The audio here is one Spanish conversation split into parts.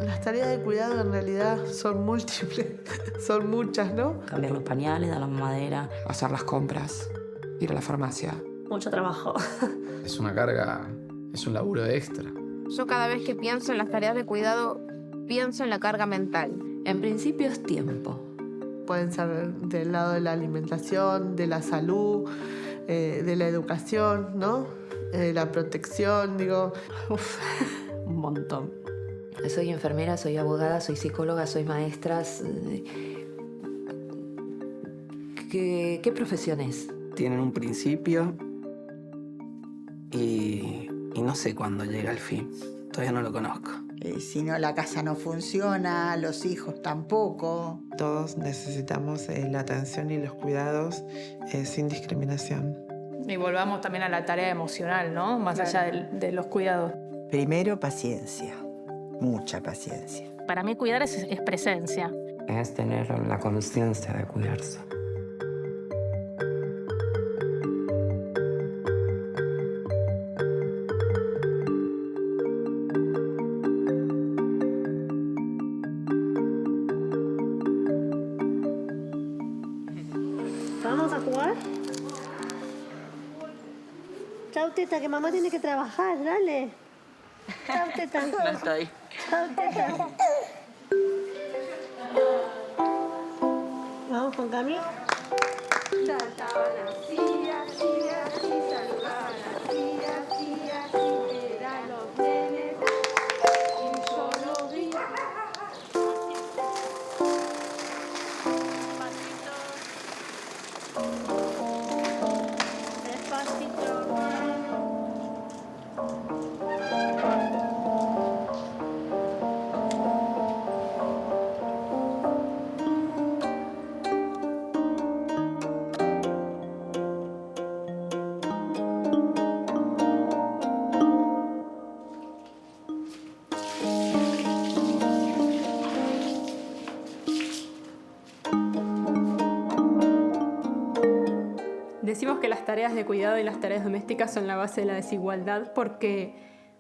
Las tareas de cuidado en realidad son múltiples, son muchas, ¿no? Cambiar los pañales, dar la mamadera. Hacer las compras, ir a la farmacia. Mucho trabajo. Es una carga, es un laburo extra. Yo cada vez que pienso en las tareas de cuidado, pienso en la carga mental. En principio es tiempo. Pueden ser del lado de la alimentación, de la salud, de la educación, ¿no? La protección, digo. Uf, un montón. Soy enfermera, soy abogada, soy psicóloga, soy maestra. ¿Qué profesión es? Tienen un principio y no sé cuándo llega el fin. Todavía no lo conozco. Si no, la casa no funciona, los hijos tampoco. Todos necesitamos la atención y los cuidados sin discriminación. Y volvamos también a la tarea emocional, ¿no? Más allá de los cuidados. Primero, paciencia. Mucha paciencia. Para mí cuidar es presencia. Es tener la conciencia de cuidarse. ¿Vamos a jugar? Chao, teta, que mamá tiene que trabajar, dale. Chao, teta. No estoy. Chao, teta. Vamos con Cami. Saltaban las sillas, sillas, y saltaban las sillas, sillas, y eran los nenes, y yo los vi. Despacito. Decimos que las tareas de cuidado y las tareas domésticas son la base de la desigualdad porque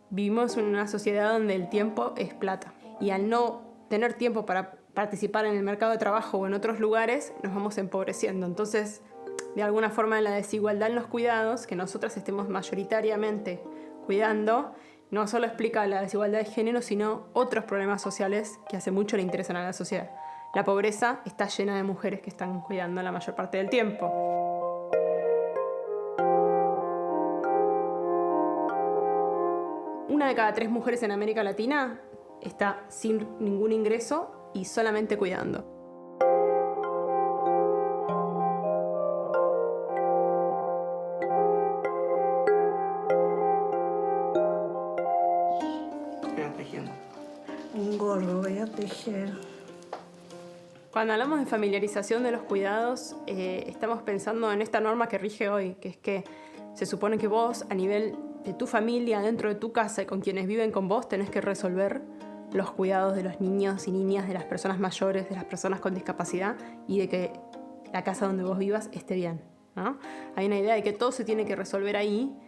vivimos en una sociedad donde el tiempo es plata. Y al no tener tiempo para participar en el mercado de trabajo o en otros lugares, nos vamos empobreciendo. Entonces, de alguna forma, la desigualdad en los cuidados, que nosotras estemos mayoritariamente cuidando, no solo explica la desigualdad de género, sino otros problemas sociales que hace mucho le interesan a la sociedad. La pobreza está llena de mujeres que están cuidando la mayor parte del tiempo. Una de cada 3 mujeres en América Latina está sin ningún ingreso y solamente cuidando. Voy a tejiendo. Un gorro voy a tejer. Cuando hablamos de familiarización de los cuidados, estamos pensando en esta norma que rige hoy, que es que se supone que vos, a nivel de tu familia, dentro de tu casa y con quienes viven con vos, tenés que resolver los cuidados de los niños y niñas, de las personas mayores, de las personas con discapacidad y de que la casa donde vos vivas esté bien, ¿no? Hay una idea de que todo se tiene que resolver ahí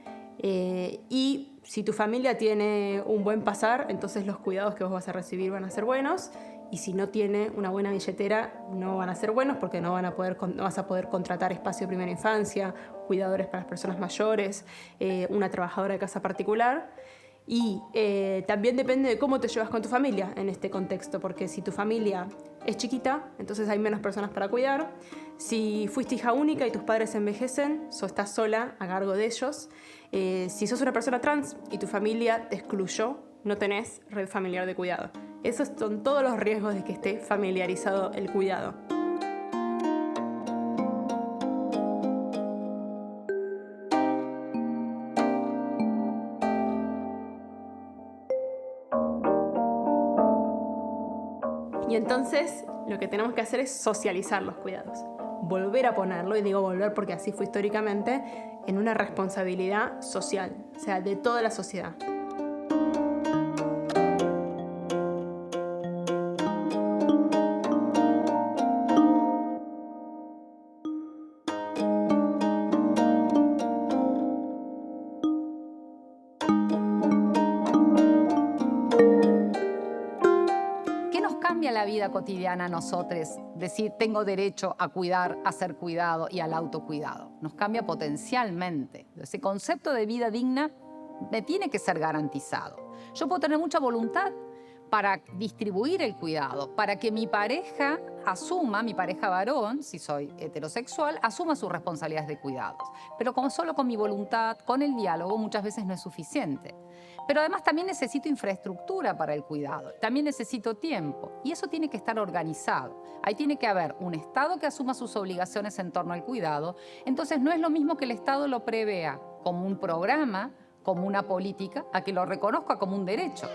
y si tu familia tiene un buen pasar, entonces los cuidados que vos vas a recibir van a ser buenos y si no tiene una buena billetera no van a ser buenos porque no vas a poder contratar espacio de primera infancia, cuidadores para las personas mayores, una trabajadora de casa particular. Y también depende de cómo te llevas con tu familia en este contexto, porque si tu familia es chiquita, entonces hay menos personas para cuidar. Si fuiste hija única y tus padres envejecen, estás sola a cargo de ellos. Si sos una persona trans y tu familia te excluyó, no tenés red familiar de cuidado. Esos son todos los riesgos de que esté familiarizado el cuidado. Y entonces lo que tenemos que hacer es socializar los cuidados. Volver a ponerlo, y digo volver porque así fue históricamente, en una responsabilidad social, o sea, de toda la sociedad. cambia la vida cotidiana a nosotros decir tengo derecho a cuidar, a ser cuidado y al autocuidado. Nos cambia potencialmente. Ese concepto de vida digna me tiene que ser garantizado. Yo puedo tener mucha voluntad para distribuir el cuidado, para que mi pareja asuma, mi pareja varón, si soy heterosexual, asuma sus responsabilidades de cuidados. Pero como solo con mi voluntad, con el diálogo, muchas veces no es suficiente. Pero además también necesito infraestructura para el cuidado, también necesito tiempo y eso tiene que estar organizado. Ahí tiene que haber un Estado que asuma sus obligaciones en torno al cuidado. Entonces no es lo mismo que el Estado lo prevea como un programa, como una política, a que lo reconozca como un derecho.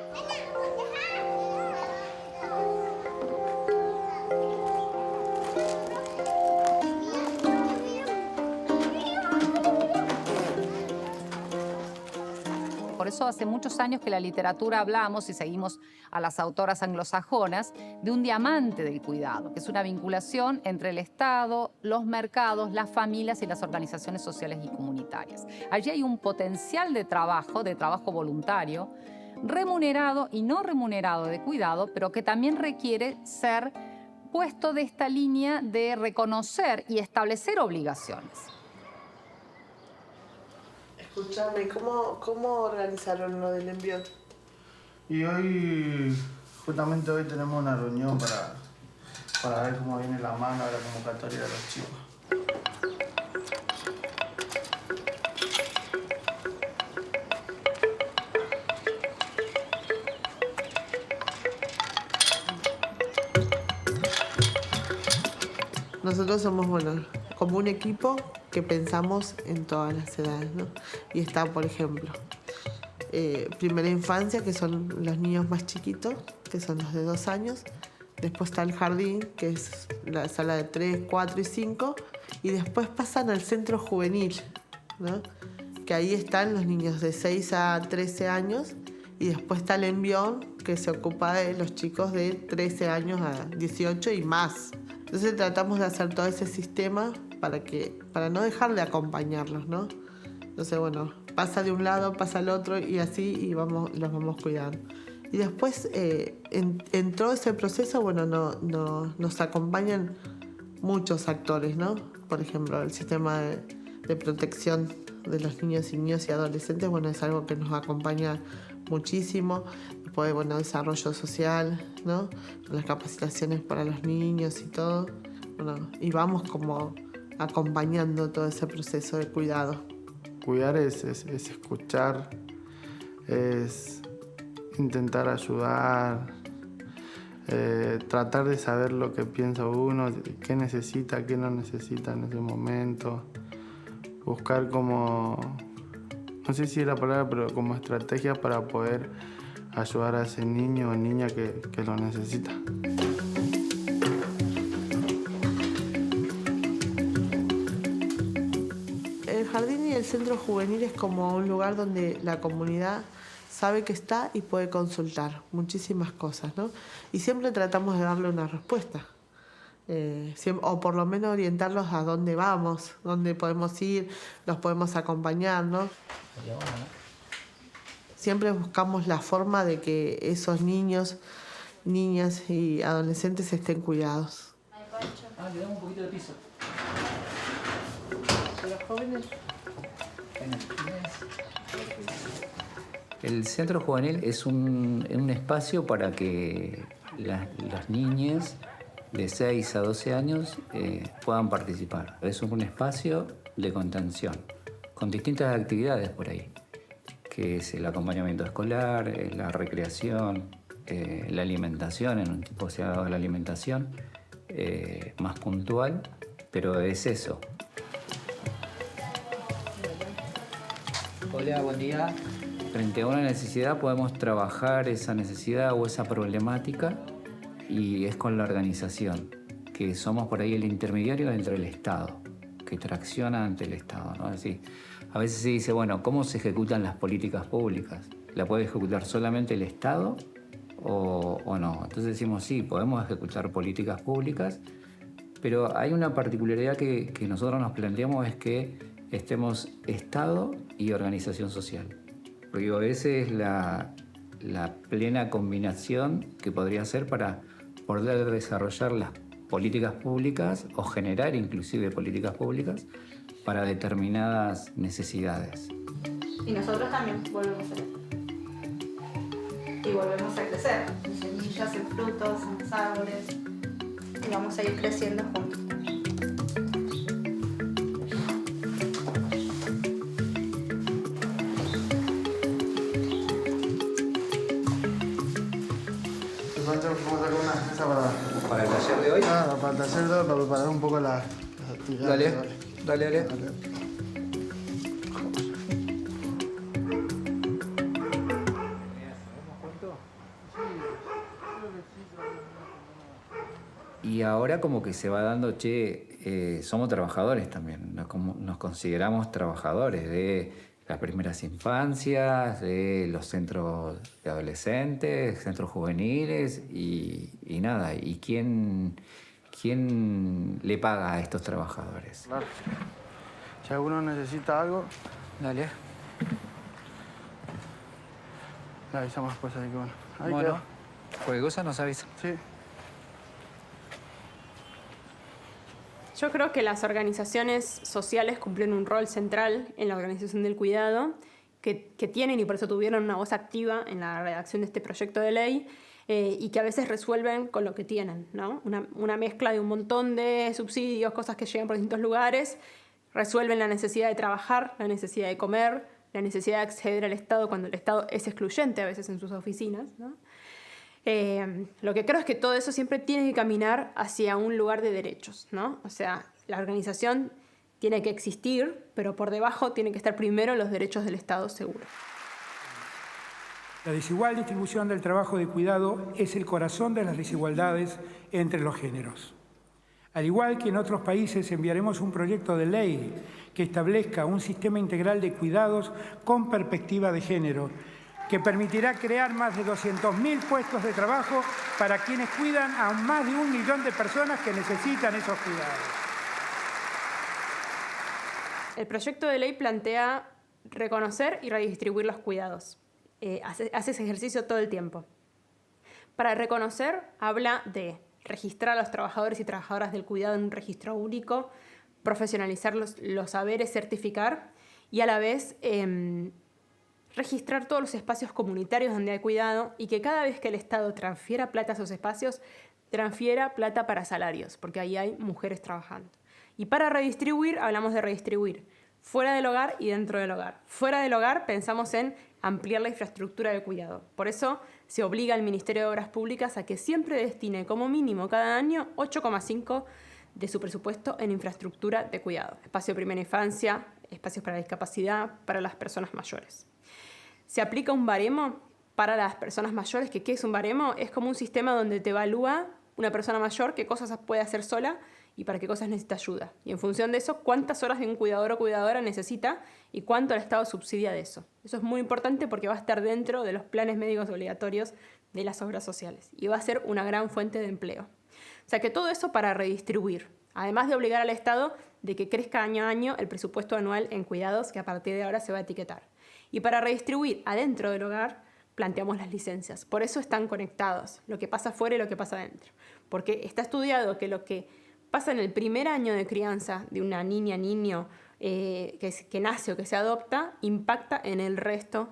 Por eso hace muchos años que en la literatura hablamos, y seguimos a las autoras anglosajonas, de un diamante del cuidado, que es una vinculación entre el Estado, los mercados, las familias y las organizaciones sociales y comunitarias. Allí hay un potencial de trabajo voluntario, remunerado y no remunerado de cuidado, pero que también requiere ser puesto de esta línea de reconocer y establecer obligaciones. Escuchame, ¿cómo organizaron lo del envío? Y hoy, justamente hoy tenemos una reunión para ver cómo viene la mano de la convocatoria de los chicos. Nosotros somos, como un equipo que pensamos en todas las edades, ¿no? Y está, por ejemplo, primera infancia, que son los niños más chiquitos, que son los de 2 años. Después está el jardín, que es la sala de 3, 4 y 5. Y después pasan al centro juvenil, ¿no? Que ahí están los niños de 6 a 13 años. Y después está el envión, que se ocupa de los chicos de 13 años a 18 y más. Entonces tratamos de hacer todo ese sistema para no dejar de acompañarlos, ¿no? Entonces, pasa de un lado, pasa al otro y así y los vamos cuidando. Y después, en todo ese proceso, nos acompañan muchos actores, ¿no? Por ejemplo, el sistema de protección de los niños y adolescentes, es algo que nos acompaña muchísimo. Después, desarrollo social, ¿no? Las capacitaciones para los niños y todo. Y vamos como acompañando todo ese proceso de cuidado. Cuidar es escuchar, es intentar ayudar, tratar de saber lo que piensa uno, qué necesita, qué no necesita en ese momento. Buscar como, no sé si es la palabra, pero como estrategias para poder ayudar a ese niño o niña que lo necesita. El jardín y el centro juvenil es como un lugar donde la comunidad sabe que está y puede consultar muchísimas cosas, ¿no? Y siempre tratamos de darle una respuesta. O por lo menos orientarlos a dónde vamos, dónde podemos ir, los podemos acompañar, ¿no? Siempre buscamos la forma de que esos niños, niñas y adolescentes estén cuidados. Le damos un poquito de piso. Los jóvenes. El centro juvenil es un espacio para que las niñas de 6 a 12 años puedan participar. Es un espacio de contención, con distintas actividades por ahí, que es el acompañamiento escolar, la recreación, la alimentación, en un tipo se ha dado la alimentación más puntual, pero es eso. Hola, buen día. Frente a una necesidad podemos trabajar esa necesidad o esa problemática y es con la organización, que somos por ahí el intermediario entre el Estado, que tracciona ante el Estado, ¿no? Así, a veces se dice, ¿cómo se ejecutan las políticas públicas? ¿La puede ejecutar solamente el Estado o no? Entonces decimos, sí, podemos ejecutar políticas públicas, pero hay una particularidad que nosotros nos planteamos, es que estemos Estado y organización social. Porque esa es la plena combinación que podría ser para poder desarrollar las políticas públicas o generar inclusive políticas públicas para determinadas necesidades. Y nosotros también volvemos a crecer. Y volvemos a crecer en semillas, en frutos, en los árboles. Y vamos a ir creciendo juntos también. Vamos a sacar una mesa ¿Para el taller de hoy? Claro, para el taller de hoy, para preparar un poco las actividades. Dale. Y ahora como que se va dando, somos trabajadores también, nos consideramos trabajadores de las primeras infancias, de los centros de adolescentes, centros juveniles y nada. ¿Y quién le paga a estos trabajadores? Claro. Si alguno necesita algo, Dale. le avisamos después, así que bueno. Ahí Bueno, quedó. cualquier cosa nos avisa. Sí. Yo creo que las organizaciones sociales cumplen un rol central en la organización del cuidado, que tienen y por eso tuvieron una voz activa en la redacción de este proyecto de ley, y que a veces resuelven con lo que tienen, ¿no? Una mezcla de un montón de subsidios, cosas que llegan por distintos lugares, resuelven la necesidad de trabajar, la necesidad de comer, la necesidad de acceder al Estado cuando el Estado es excluyente a veces en sus oficinas, ¿no? Lo que creo es que todo eso siempre tiene que caminar hacia un lugar de derechos, ¿no? O sea, la organización tiene que existir, pero por debajo tienen que estar primero los derechos del Estado seguro. La desigual distribución del trabajo de cuidado es el corazón de las desigualdades entre los géneros. Al igual que en otros países, enviaremos un proyecto de ley que establezca un sistema integral de cuidados con perspectiva de género, que permitirá crear más de 200.000 puestos de trabajo para quienes cuidan a más de 1 millón de personas que necesitan esos cuidados. El proyecto de ley plantea reconocer y redistribuir los cuidados. Hace ese ejercicio todo el tiempo. Para reconocer, habla de registrar a los trabajadores y trabajadoras del cuidado en un registro único, profesionalizar los saberes, certificar y a la vez registrar todos los espacios comunitarios donde hay cuidado y que cada vez que el Estado transfiera plata a esos espacios, transfiera plata para salarios, porque ahí hay mujeres trabajando. Y para redistribuir, hablamos de redistribuir fuera del hogar y dentro del hogar. Fuera del hogar pensamos en ampliar la infraestructura de cuidado. Por eso se obliga al Ministerio de Obras Públicas a que siempre destine como mínimo cada año 8,5 de su presupuesto en infraestructura de cuidado. Espacio de primera infancia, espacios para la discapacidad, para las personas mayores. Se aplica un baremo para las personas mayores, que ¿qué es un baremo? Es como un sistema donde te evalúa una persona mayor qué cosas puede hacer sola y para qué cosas necesita ayuda. Y en función de eso, cuántas horas de un cuidador o cuidadora necesita y cuánto el Estado subsidia de eso. Eso es muy importante porque va a estar dentro de los planes médicos obligatorios de las obras sociales y va a ser una gran fuente de empleo. O sea que todo eso para redistribuir, además de obligar al Estado de que crezca año a año el presupuesto anual en cuidados que a partir de ahora se va a etiquetar. Y para redistribuir adentro del hogar, planteamos las licencias. Por eso están conectados, lo que pasa afuera y lo que pasa adentro. Porque está estudiado que lo que pasa en el primer año de crianza de una niña, niño que nace o que se adopta, impacta en el resto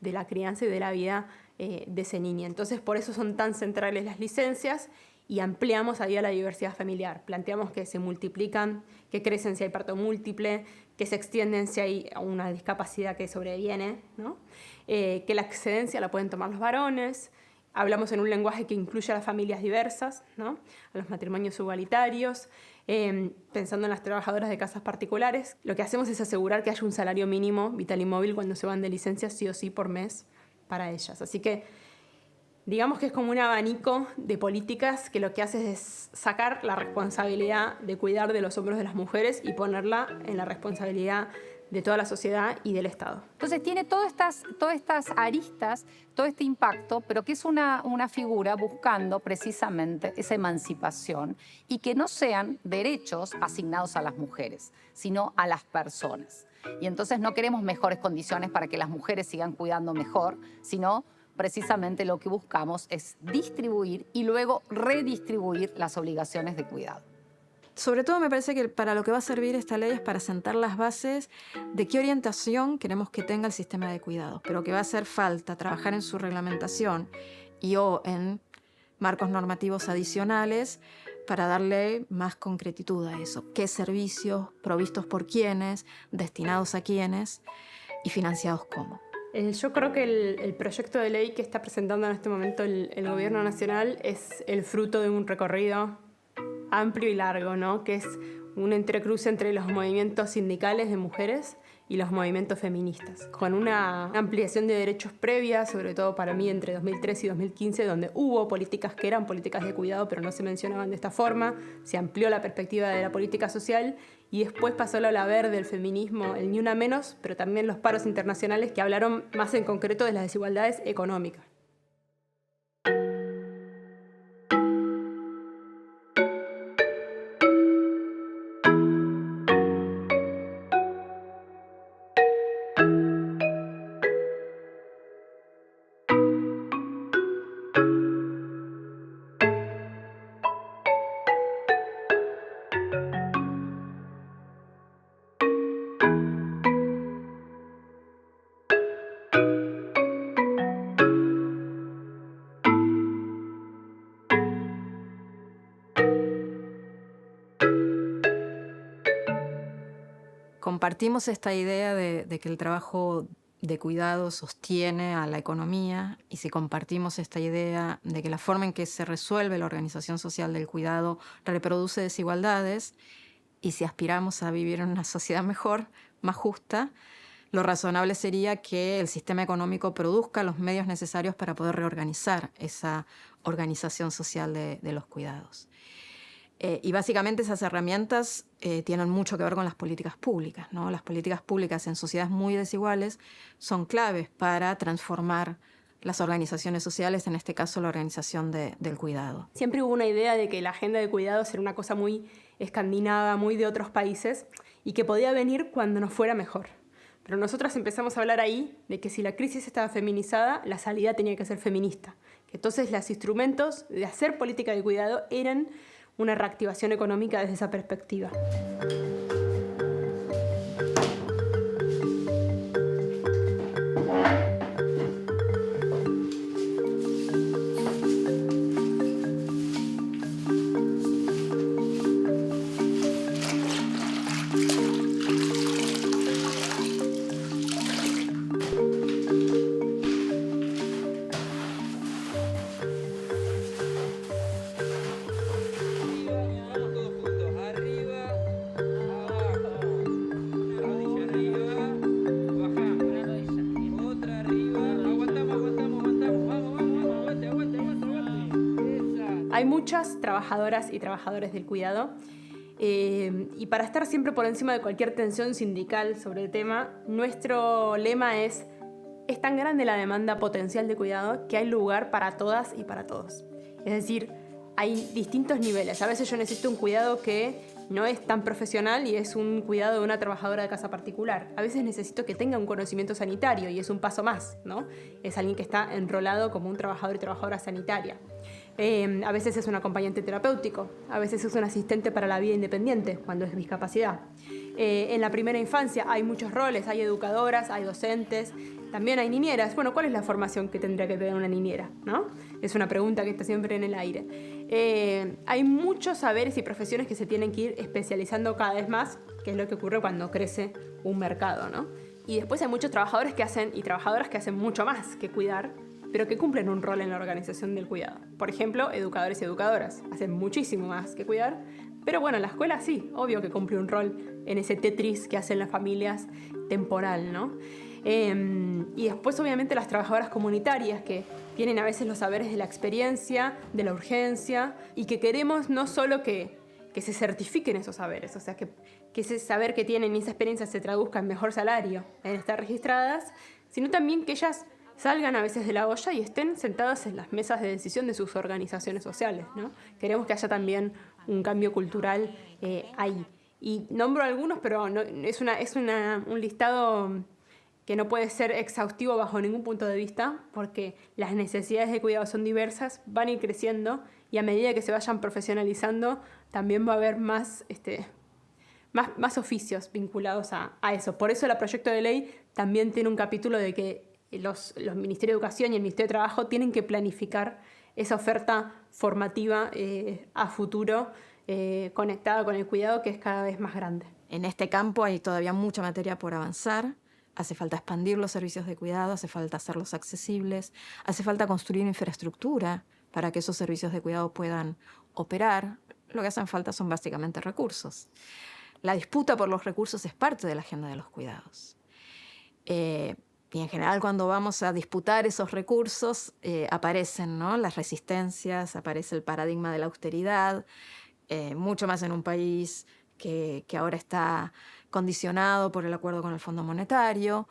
de la crianza y de la vida de ese niño. Entonces, por eso son tan centrales las licencias y ampliamos ahí a la diversidad familiar. Planteamos que se multiplican, que crecen si hay parto múltiple, que se extienden si hay una discapacidad que sobreviene, ¿no? Que la excedencia la pueden tomar los varones. Hablamos en un lenguaje que incluye a las familias diversas, ¿no? A los matrimonios igualitarios, pensando en las trabajadoras de casas particulares. Lo que hacemos es asegurar que haya un salario mínimo vital y móvil cuando se van de licencia sí o sí por mes para ellas. Así que digamos que es como un abanico de políticas que lo que hace es sacar la responsabilidad de cuidar de los hombros de las mujeres y ponerla en la responsabilidad de toda la sociedad y del Estado. Entonces tiene todas estas aristas, todo este impacto, pero que es una figura buscando precisamente esa emancipación y que no sean derechos asignados a las mujeres, sino a las personas. Y entonces no queremos mejores condiciones para que las mujeres sigan cuidando mejor, sino precisamente lo que buscamos es distribuir y luego redistribuir las obligaciones de cuidado. Sobre todo me parece que para lo que va a servir esta ley es para sentar las bases de qué orientación queremos que tenga el sistema de cuidados, pero que va a hacer falta trabajar en su reglamentación y o en marcos normativos adicionales para darle más concretitud a eso. ¿Qué servicios provistos por quiénes, destinados a quiénes y financiados cómo? Yo creo que el proyecto de ley que está presentando en este momento el Gobierno Nacional es el fruto de un recorrido amplio y largo, ¿no? Que es un entrecruce entre los movimientos sindicales de mujeres y los movimientos feministas, con una ampliación de derechos previa, sobre todo para mí entre 2003 y 2015, donde hubo políticas que eran políticas de cuidado, pero no se mencionaban de esta forma, se amplió la perspectiva de la política social y después pasó la ola verde, el feminismo, el Ni Una Menos, pero también los paros internacionales que hablaron más en concreto de las desigualdades económicas. Compartimos esta idea de que el trabajo de cuidado sostiene a la economía, y si compartimos esta idea de que la forma en que se resuelve la organización social del cuidado reproduce desigualdades, y si aspiramos a vivir en una sociedad mejor, más justa, lo razonable sería que el sistema económico produzca los medios necesarios para poder reorganizar esa organización social de los cuidados. Y básicamente esas herramientas tienen mucho que ver con las políticas públicas, ¿no? Las políticas públicas en sociedades muy desiguales son claves para transformar las organizaciones sociales, en este caso la organización del cuidado. Siempre hubo una idea de que la agenda de cuidados era una cosa muy escandinava, muy de otros países, y que podía venir cuando nos fuera mejor. Pero nosotras empezamos a hablar ahí de que si la crisis estaba feminizada, la salida tenía que ser feminista. Que entonces los instrumentos de hacer política de cuidado eran una reactivación económica desde esa perspectiva. Hay muchas trabajadoras y trabajadores del cuidado y para estar siempre por encima de cualquier tensión sindical sobre el tema, nuestro lema es tan grande la demanda potencial de cuidado que hay lugar para todas y para todos. Es decir, hay distintos niveles. A veces yo necesito un cuidado que no es tan profesional y es un cuidado de una trabajadora de casa particular. A veces necesito que tenga un conocimiento sanitario y es un paso más, ¿no? Es alguien que está enrolado como un trabajador y trabajadora sanitaria. A veces es un acompañante terapéutico, a veces es un asistente para la vida independiente cuando es discapacidad. En la primera infancia hay muchos roles, hay educadoras, hay docentes, también hay niñeras. Bueno, ¿cuál es la formación que tendría que tener una niñera, ¿no? Es una pregunta que está siempre en el aire. Hay muchos saberes y profesiones que se tienen que ir especializando cada vez más, que es lo que ocurre cuando crece un mercado, ¿no? Y después hay muchos trabajadores que hacen y trabajadoras que hacen mucho más que cuidar, pero que cumplen un rol en la organización del cuidado. Por ejemplo, educadores y educadoras hacen muchísimo más que cuidar, pero bueno, la escuela sí, obvio que cumple un rol en ese Tetris que hacen las familias temporal, ¿no? Y después obviamente las trabajadoras comunitarias que tienen a veces los saberes de la experiencia, de la urgencia, y que queremos no solo que se certifiquen esos saberes, o sea, que ese saber que tienen y esa experiencia se traduzca en mejor salario, en estar registradas, sino también que ellas salgan a veces de la olla y estén sentadas en las mesas de decisión de sus organizaciones sociales, ¿no? Queremos que haya también un cambio cultural ahí. Y nombro algunos, pero no, es un listado que no puede ser exhaustivo bajo ningún punto de vista, porque las necesidades de cuidado son diversas, van a ir creciendo, y a medida que se vayan profesionalizando, también va a haber más oficios vinculados a eso. Por eso el proyecto de ley también tiene un capítulo de que los Ministerios de Educación y el Ministerio de Trabajo tienen que planificar esa oferta formativa a futuro, conectada con el cuidado, que es cada vez más grande. En este campo hay todavía mucha materia por avanzar. Hace falta expandir los servicios de cuidado, hace falta hacerlos accesibles, hace falta construir infraestructura para que esos servicios de cuidado puedan operar. Lo que hacen falta son básicamente recursos. La disputa por los recursos es parte de la agenda de los cuidados. Y en general, cuando vamos a disputar esos recursos, aparecen, ¿no?, las resistencias, aparece el paradigma de la austeridad, mucho más en un país que ahora está condicionado por el acuerdo con el Fondo Monetario.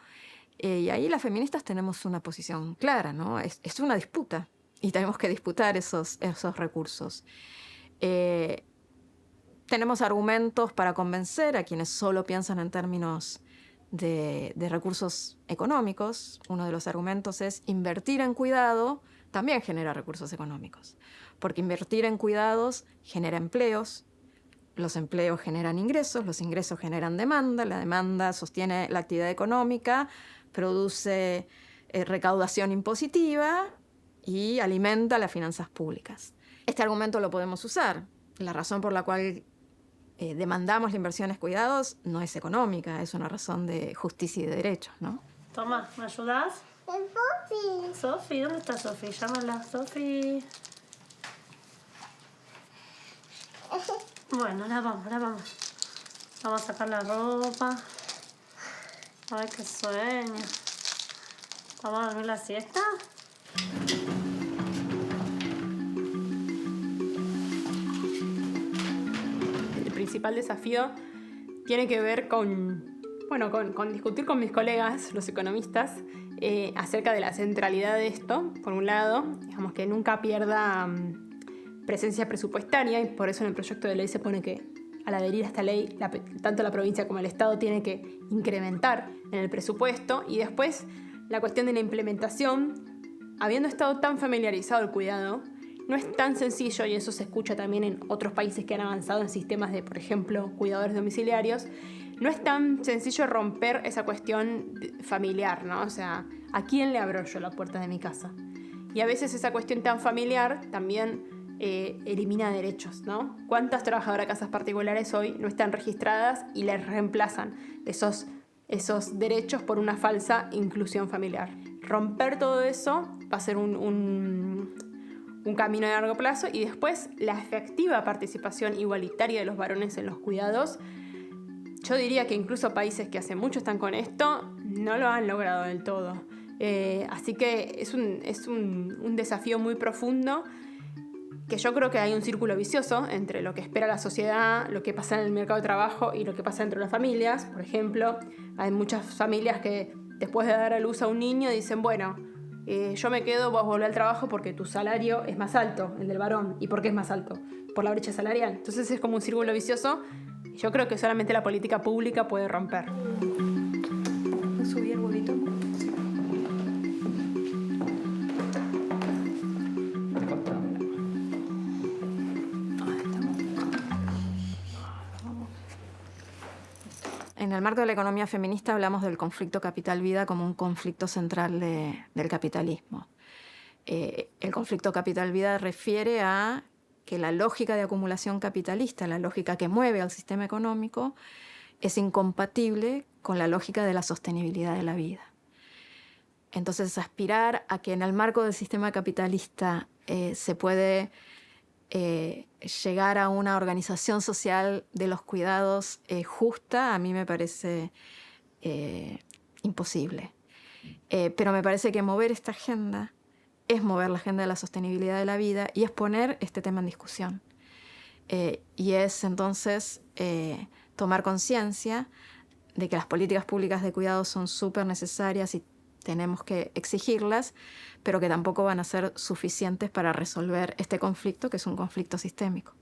Y ahí las feministas tenemos una posición clara, ¿no? Es una disputa y tenemos que disputar esos recursos. Tenemos argumentos para convencer a quienes solo piensan en términos de recursos económicos. Uno de los argumentos es invertir en cuidado también genera recursos económicos, porque invertir en cuidados genera empleos, los empleos generan ingresos, los ingresos generan demanda, la demanda sostiene la actividad económica, produce recaudación impositiva y alimenta las finanzas públicas. Este argumento lo podemos usar. La razón por la cual demandamos la inversión en cuidados no es económica, es una razón de justicia y de derechos, ¿no? Toma, ¿me ayudas? Sofi. Sofi, ¿dónde está Sofi? Llámala, Sofi. Bueno, la vamos. Vamos a sacar la ropa. Ay, qué sueño. ¿Vamos a dormir la siesta? El principal desafío tiene que ver con discutir con mis colegas, los economistas, acerca de la centralidad de esto, por un lado, digamos que nunca pierda presencia presupuestaria, y por eso en el proyecto de ley se pone que al adherir a esta ley, tanto la provincia como el Estado tiene que incrementar en el presupuesto. Y después la cuestión de la implementación, habiendo estado tan familiarizado el cuidado, no es tan sencillo, y eso se escucha también en otros países que han avanzado en sistemas de, por ejemplo, cuidadores domiciliarios, no es tan sencillo romper esa cuestión familiar, ¿no? O sea, ¿a quién le abro yo la puerta de mi casa? Y a veces esa cuestión tan familiar también elimina derechos, ¿no? ¿Cuántas trabajadoras de casas particulares hoy no están registradas y les reemplazan esos derechos por una falsa inclusión familiar? Romper todo eso va a ser un camino de largo plazo, y después la efectiva participación igualitaria de los varones en los cuidados. Yo diría que incluso países que hace mucho están con esto no lo han logrado del todo. Así que es un desafío muy profundo, que yo creo que hay un círculo vicioso entre lo que espera la sociedad, lo que pasa en el mercado de trabajo y lo que pasa dentro de las familias. Por ejemplo, hay muchas familias que después de dar a luz a un niño dicen, bueno, yo me quedo, vos volvés al trabajo porque tu salario es más alto, el del varón. ¿Y por qué es más alto? Por la brecha salarial. Entonces es como un círculo vicioso. Yo creo que solamente la política pública puede romper. ¿Subí el huevito? En el marco de la economía feminista hablamos del conflicto capital-vida como un conflicto central del capitalismo. El conflicto capital-vida refiere a que la lógica de acumulación capitalista, la lógica que mueve al sistema económico, es incompatible con la lógica de la sostenibilidad de la vida. Entonces, aspirar a que en el marco del sistema capitalista se puede llegar a una organización social de los cuidados justa, a mí me parece imposible. Pero me parece que mover esta agenda es mover la agenda de la sostenibilidad de la vida y es poner este tema en discusión. Y es entonces tomar conciencia de que las políticas públicas de cuidado son súper necesarias y tenemos que exigirlas, pero que tampoco van a ser suficientes para resolver este conflicto, que es un conflicto sistémico.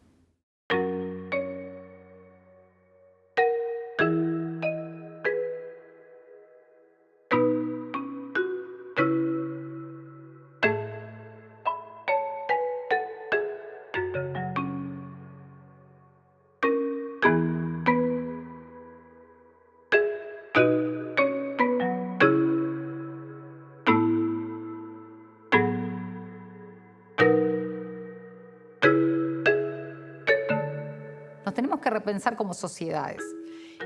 tenemos que repensar como sociedades.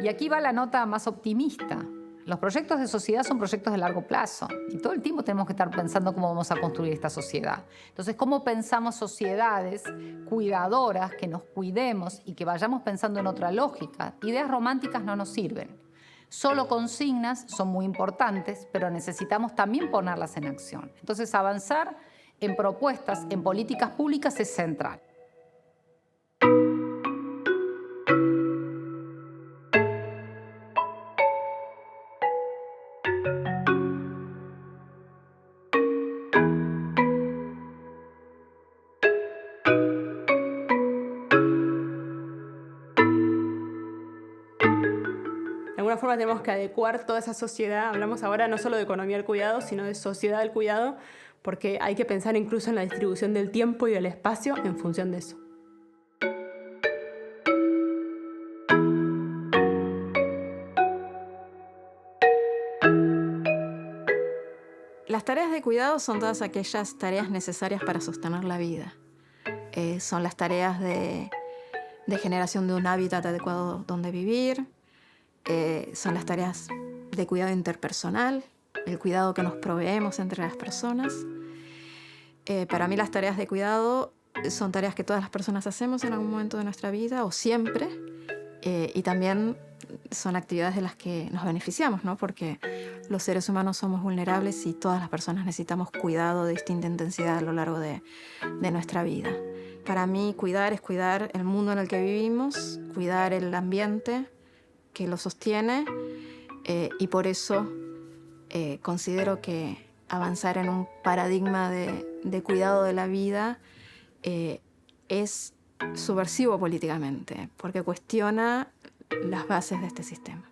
Y aquí va la nota más optimista. Los proyectos de sociedad son proyectos de largo plazo y todo el tiempo tenemos que estar pensando cómo vamos a construir esta sociedad. Entonces, ¿cómo pensamos sociedades cuidadoras, que nos cuidemos y que vayamos pensando en otra lógica? Ideas románticas no nos sirven. Solo consignas son muy importantes, pero necesitamos también ponerlas en acción. Entonces, avanzar en propuestas, en políticas públicas es central. De alguna forma tenemos que adecuar toda esa sociedad. Hablamos ahora no solo de economía del cuidado, sino de sociedad del cuidado, porque hay que pensar incluso en la distribución del tiempo y del espacio en función de eso. Las tareas de cuidado son todas aquellas tareas necesarias para sostener la vida. Son las tareas de generación de un hábitat adecuado donde vivir, son las tareas de cuidado interpersonal, el cuidado que nos proveemos entre las personas. Para mí las tareas de cuidado son tareas que todas las personas hacemos en algún momento de nuestra vida o siempre, y también son actividades de las que nos beneficiamos, ¿no? Porque los seres humanos somos vulnerables y todas las personas necesitamos cuidado de distinta intensidad a lo largo de nuestra vida. Para mí cuidar es cuidar el mundo en el que vivimos, cuidar el ambiente que lo sostiene, y por eso considero que avanzar en un paradigma de cuidado de la vida es subversivo políticamente, porque cuestiona las bases de este sistema.